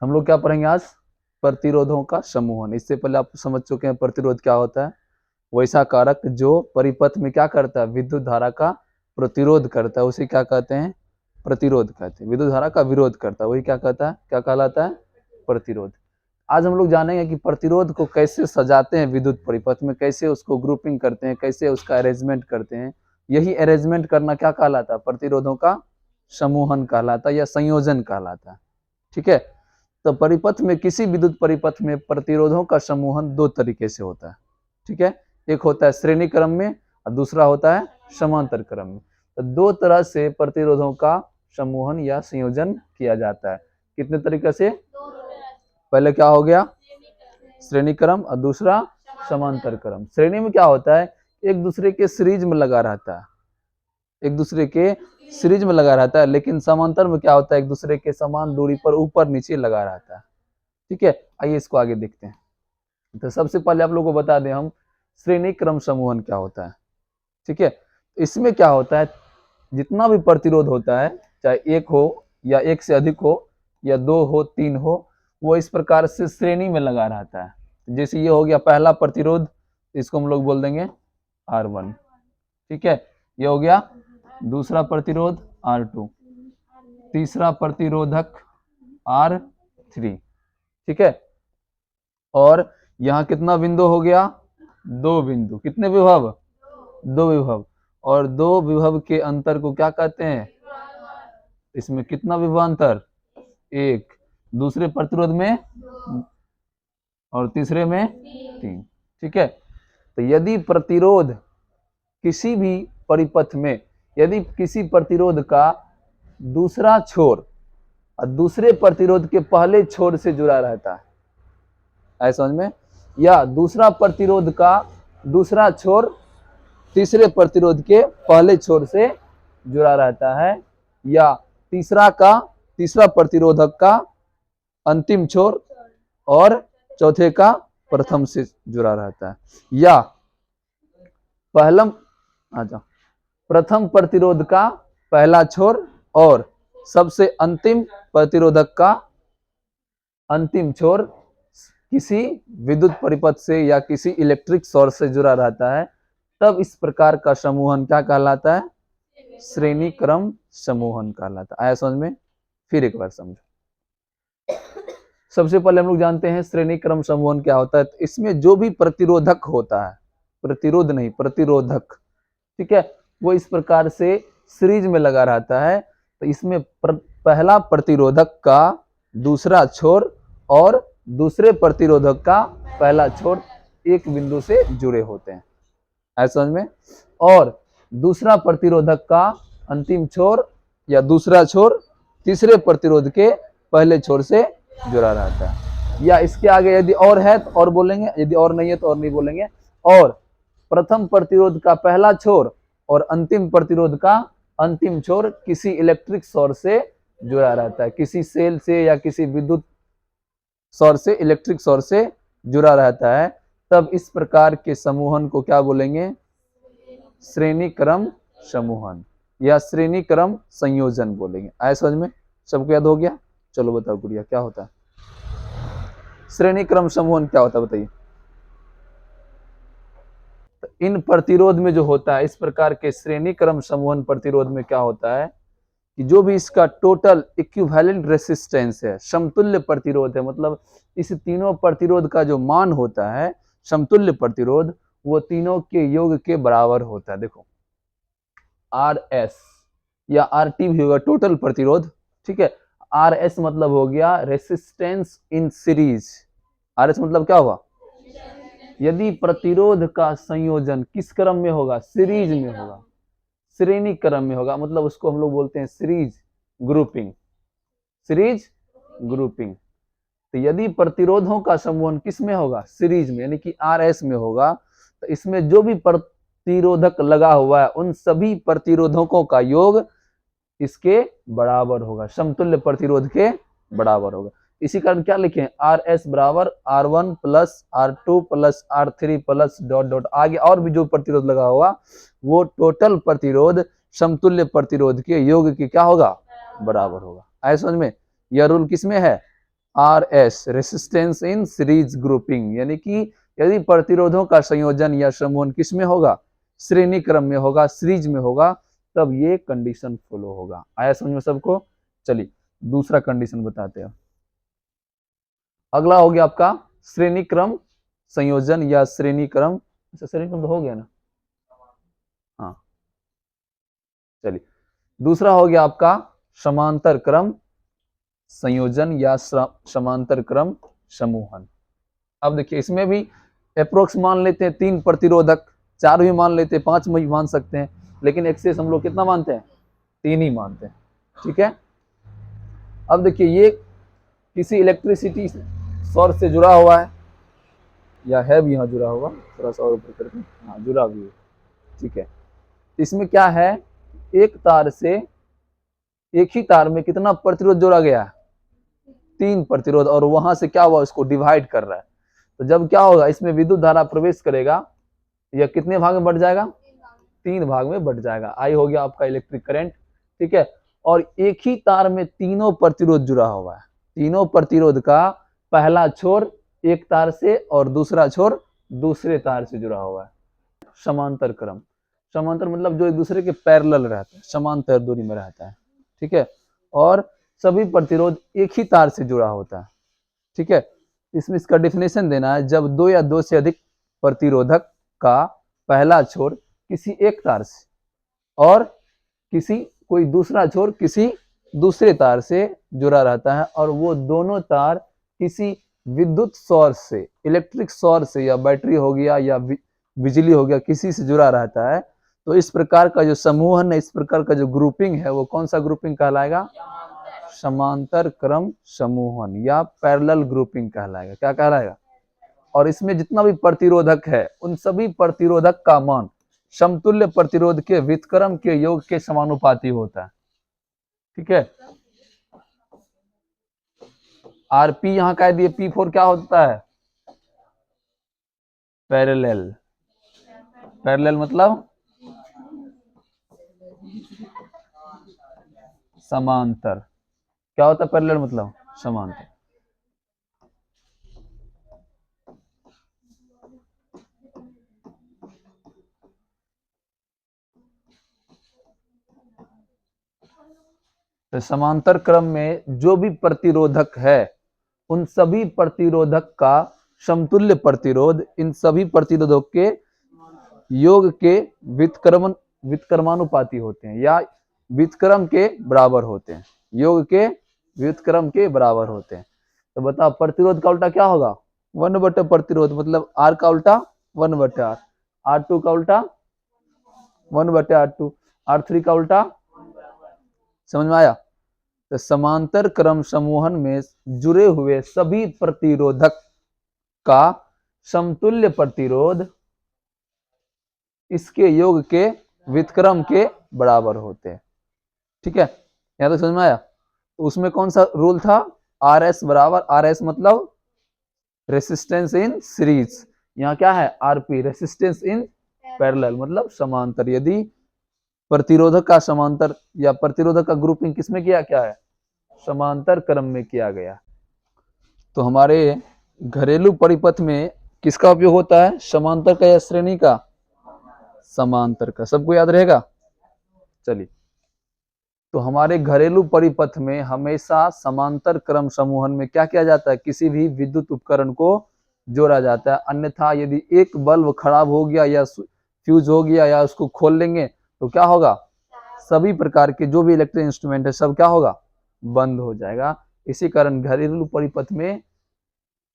हम लोग क्या पढ़ेंगे आज? प्रतिरोधों का समूहन। इससे पहले आप समझ चुके हैं प्रतिरोध क्या होता है। वैसा कारक जो परिपथ में क्या करता है? विद्युत धारा का प्रतिरोध करता है, उसे क्या कहते हैं? प्रतिरोध कहते हैं। विद्युत धारा का विरोध करता है, वही क्या कहता है? क्या कहलाता है? प्रतिरोध। आज हम लोग जानेंगे कि प्रतिरोध को कैसे सजाते हैं विद्युत परिपथ में, कैसे उसको ग्रुपिंग करते हैं, कैसे उसका अरेंजमेंट करते हैं। यही अरेंजमेंट करना क्या कहलाता है? प्रतिरोधों का समूहन कहलाता है या संयोजन कहलाता है। ठीक है। तो परिपथ में, किसी विद्युत परिपथ में प्रतिरोधों का समूहन दो तरीके से होता है। ठीक है। एक होता है श्रेणी क्रम में और दूसरा होता है समांतर क्रम में। तो दो तरह से प्रतिरोधों का समूहन या संयोजन किया जाता है। कितने तरीके से? पहले क्या हो गया? श्रेणी क्रम और दूसरा समांतर क्रम। श्रेणी में क्या होता है? एक दूसरे के सीरीज में लगा रहता है, एक दूसरे के सीरीज में लगा रहता है। लेकिन समांतर में क्या होता है? एक दूसरे के समान दूरी पर ऊपर नीचे लगा रहता है। ठीक है। आइए इसको आगे देखते हैं। तो सबसे पहले आप लोगों को बता दें हम, श्रेणी क्रम समूहन क्या होता है। ठीक है। इसमें क्या होता है? जितना भी प्रतिरोध होता है, चाहे एक हो या एक से अधिक हो या दो हो तीन हो, वो इस प्रकार से श्रेणी में लगा रहता है। जैसे ये हो गया पहला प्रतिरोध, इसको हम लोग बोल देंगे R1। ठीक है। ये हो गया दूसरा प्रतिरोध R2, तीसरा प्रतिरोधक R3। ठीक है। और यहाँ कितना बिंदु हो गया? दो बिंदु। कितने विभव? दो विभव। और दो विभव के अंतर को क्या कहते हैं? इसमें कितना विभवांतर? एक। दूसरे प्रतिरोध में और तीसरे में तीन। ठीक है। तो यदि प्रतिरोध किसी भी परिपथ में, यदि किसी प्रतिरोध का दूसरा छोर और दूसरे प्रतिरोध के पहले छोर से जुड़ा रहता है, ऐसा समझ में, या दूसरा प्रतिरोध का दूसरा छोर तीसरे प्रतिरोध के पहले छोर से जुड़ा रहता है, या तीसरा प्रतिरोधक का अंतिम छोर और चौथे का प्रथम से जुड़ा रहता है, या प्रथम प्रतिरोध का पहला छोर और सबसे अंतिम प्रतिरोधक का अंतिम छोर किसी विद्युत परिपथ से या किसी इलेक्ट्रिक सोर्स से जुड़ा रहता है, तब इस प्रकार का समूहन क्या कहलाता है? श्रेणी क्रम समूहन कहलाता है। आया समझ में? फिर एक बार समझो। सबसे पहले हम लोग जानते हैं श्रेणी क्रम समूहन क्या होता है। तो इसमें जो भी प्रतिरोधक होता है, प्रतिरोध नहीं, प्रतिरोधक, ठीक है, वो इस प्रकार से सीरीज में लगा रहता है। तो इसमें पहला प्रतिरोधक का दूसरा छोर और दूसरे प्रतिरोधक का पहला छोर एक बिंदु से जुड़े होते हैं, ऐसा समझ में। और दूसरा प्रतिरोधक का अंतिम छोर या दूसरा छोर तीसरे प्रतिरोध के पहले छोर से जुड़ा रहता है। या इसके आगे यदि और है तो और बोलेंगे, यदि और नहीं है तो और नहीं बोलेंगे। और प्रथम प्रतिरोध का पहला छोर और अंतिम प्रतिरोध का अंतिम छोर किसी इलेक्ट्रिक सोर्स से जुड़ा रहता है, किसी सेल से या किसी विद्युत सोर्स से, इलेक्ट्रिक सोर्स से जुड़ा रहता है, तब इस प्रकार के समूहन को क्या बोलेंगे? श्रेणी क्रम समूहन या श्रेणी क्रम संयोजन बोलेंगे। आए समझ में? सबको याद हो गया? चलो बताओ गुड़िया, क्या होता है श्रेणी क्रम समूहन? क्या होता है बताइए। तो इन प्रतिरोध में जो होता है, इस प्रकार के श्रेणी क्रम समूहन प्रतिरोध में क्या होता है कि जो भी इसका टोटल इक्विवेलेंट रेसिस्टेंस है, समतुल्य प्रतिरोध है, मतलब इस तीनों प्रतिरोध का जो मान होता है समतुल्य प्रतिरोध, वो तीनों के योग के बराबर होता है। देखो RS या RT भी होगा टोटल प्रतिरोध। ठीक है। RS मतलब हो गया रेसिस्टेंस इन सीरीज। RS मतलब क्या हुआ? यदि प्रतिरोध का संयोजन किस क्रम में होगा? सीरीज में होगा, श्रेणी क्रम में होगा, मतलब उसको हम लोग बोलते हैं सीरीज ग्रुपिंग। Series grouping. तो यदि प्रतिरोधों का समूहन किस में होगा? सीरीज में, यानी कि RS में होगा, तो इसमें जो भी प्रतिरोधक लगा हुआ है उन सभी प्रतिरोधकों का योग इसके बराबर होगा, समतुल्य प्रतिरोध के बराबर होगा। इसी कारण क्या लिखे? RS बराबर R1 plus R2 plus R3 plus dot dot, आगे और भी जो प्रतिरोध लगा होगा वो टोटल प्रतिरोध समतुल्य प्रतिरोध के योग की क्या होगा? बराबर होगा। आए समझ में? यह रूल किस में है? RS resistance in series grouping, यानी कि यदि प्रतिरोधों का संयोजन या समूहन किस में होगा, श्रेणी क्रम में होगा, सीरीज में होगा, तब ये कंडीशन फॉलो होगा। आया समझ में सबको? चलिए दूसरा कंडीशन बताते हैं। अगला हो गया आपका श्रेणी क्रम संयोजन या श्रेणी क्रम, श्रेणी क्रम तो हो गया ना, हाँ चलिए दूसरा हो गया आपका समांतर क्रम संयोजन या समांतर क्रम समूहन। अब देखिए इसमें भी अप्रोक्स मान लेते हैं 3 प्रतिरोधक, 4 भी मान लेते हैं, 5 भी मान सकते हैं, लेकिन एक्सेस हम लोग कितना मानते हैं, 3 ही मानते हैं। ठीक है, अब देखिए ये किसी इलेक्ट्रिसिटी सोर्स से जुड़ा हुआ है, या है भी यहाँ जुड़ा हुआ, थोड़ा सा और ऊपर करके, हाँ जुड़ा भी है। ठीक है, इसमें क्या है, एक तार से, एक ही तार में कितना प्रतिरोध जोड़ा गया है, 3 प्रतिरोध, और वहां से क्या हुआ, उसको डिवाइड कर रहा है। तो जब क्या होगा, इसमें विद्युत धारा प्रवेश करेगा, यह कितने भाग में बढ़ जाएगा, 3 भाग में बढ़ जाएगा। आई हो गया आपका इलेक्ट्रिक करंट। ठीक है, और एक ही तार में तीनों प्रतिरोध जुड़ा हुआ है, तीनों प्रतिरोध का पहला छोर एक तार से और दूसरा छोर दूसरे तार से जुड़ा हुआ है। समांतर क्रम, समांतर मतलब जो एक दूसरे के पैरेलल रहता है, समांतर दूरी में रहता है। ठीक है, और सभी प्रतिरोध एक ही तार से जुड़ा होता है। ठीक है, इसमें इसका डेफिनेशन देना है, जब 2 या 2 से अधिक प्रतिरोधक का पहला छोर किसी एक तार से और किसी कोई दूसरा छोर किसी दूसरे तार से जुड़ा रहता है, और वो दोनों तार किसी विद्युत सोर्स से, इलेक्ट्रिक सोर्स से, या बैटरी हो गया या बिजली हो गया, किसी से जुड़ा रहता है, तो इस प्रकार का जो समूहन है, इस प्रकार का जो ग्रुपिंग है, वो कौन सा ग्रुपिंग कहलाएगा, समांतर क्रम समूहन या पैरेलल ग्रुपिंग कहलाएगा। क्या कहलाएगा? और इसमें जितना भी प्रतिरोधक है, उन सभी प्रतिरोधक का मान समतुल्य प्रतिरोध के व्युत्क्रम के योग के समानुपाती होता है। ठीक है, आरपी यहां कह दिए, P4 क्या होता है, पैरेलल। पैरेलल मतलब समांतर। क्या होता है पैरेलल मतलब? समांतर। तो समांतर क्रम में जो भी प्रतिरोधक है, उन सभी प्रतिरोधक का समतुल्य प्रतिरोध इन सभी प्रतिरोधों के योग के व्युत्क्रमानुपाती होते हैं, या व्युत्क्रम के बराबर होते हैं, योग के व्युत्क्रम के बराबर होते हैं। तो बताओ प्रतिरोध का उल्टा क्या होगा, 1/, प्रतिरोध मतलब R का उल्टा 1/R, R2 का उल्टा 1/R2, R3 का उल्टा। समझ में आया? तो समांतर क्रम समूहन में जुड़े हुए सभी प्रतिरोधक का समतुल्य प्रतिरोध इसके योग के व्युत्क्रम के बराबर होते हैं। ठीक है, यहां तक समझ में आया? तो उसमें कौन सा रूल था, RS बराबर, RS मतलब रेसिस्टेंस इन सीरीज, यहाँ क्या है, RP रेसिस्टेंस इन पैरेलल मतलब समांतर। यदि प्रतिरोधक का समांतर या प्रतिरोधक का ग्रुपिंग किसमें किया, क्या है, समांतर क्रम में किया गया। तो हमारे घरेलू परिपथ में किसका उपयोग होता है, समांतर का या श्रेणी का, समांतर का। सबको याद रहेगा? चलिए, तो हमारे घरेलू परिपथ में हमेशा समांतर क्रम समूहन में क्या किया जाता है, किसी भी विद्युत उपकरण को जोड़ा जाता है। अन्यथा यदि एक बल्ब खराब हो गया या फ्यूज हो गया या उसको खोल लेंगे तो क्या होगा, सभी प्रकार के जो भी इलेक्ट्रिक इंस्ट्रूमेंट है सब क्या होगा, बंद हो जाएगा। इसी कारण घरेलू परिपथ में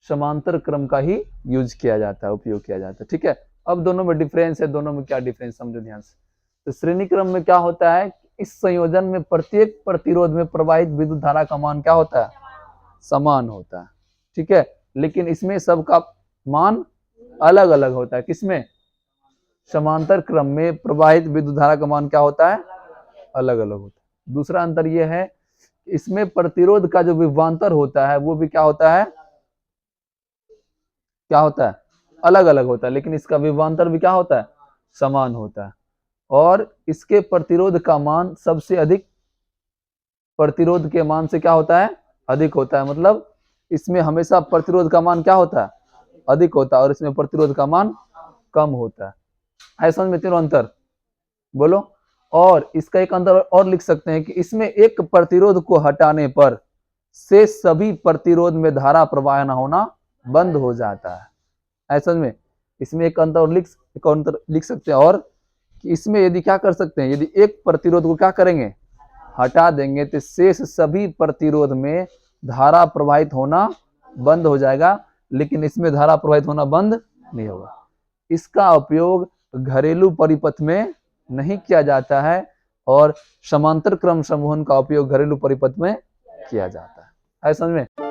समांतर क्रम का ही यूज किया जाता है, उपयोग किया जाता है। ठीक है, अब दोनों में डिफरेंस है, दोनों में क्या डिफरेंस समझो ध्यान से। तो श्रेणी क्रम में क्या होता है, इस संयोजन में प्रत्येक प्रतिरोध में प्रवाहित विद्युत धारा का मान क्या होता है, समान होता है। ठीक है, लेकिन इसमें सबका मान अलग अलग होता है। किसमें, समांतर क्रम में प्रवाहित विद्युत धारा का मान क्या होता है, अलग अलग होता है। दूसरा अंतर यह है, इसमें प्रतिरोध का जो विभवांतर होता है वो भी क्या होता है, क्या होता है, अलग अलग होता है, लेकिन इसका विभवांतर भी क्या होता है, समान होता है। और इसके प्रतिरोध का मान सबसे अधिक प्रतिरोध के मान से क्या होता है, अधिक होता है। मतलब इसमें हमेशा प्रतिरोध का मान क्या होता है, अधिक होता है, और इसमें प्रतिरोध का मान कम होता है। समझ में तीनों अंतर बोलो। और इसका एक अंतर और लिख सकते हैं कि इसमें एक प्रतिरोध को हटाने पर से सभी प्रतिरोध में धारा प्रवाह न होना बंद हो जाता है। समझ में, इसमें एक अंतर लिख सकते हैं, और कि इसमें यदि क्या कर सकते हैं, यदि एक प्रतिरोध को क्या करेंगे, हटा देंगे, तो शेष सभी प्रतिरोध में धारा प्रवाहित होना बंद हो जाएगा, लेकिन इसमें धारा प्रवाहित होना बंद नहीं होगा। इसका उपयोग घरेलू परिपथ में नहीं किया जाता है, और समांतर क्रम समूहन का उपयोग घरेलू परिपथ में किया जाता है। समझ में।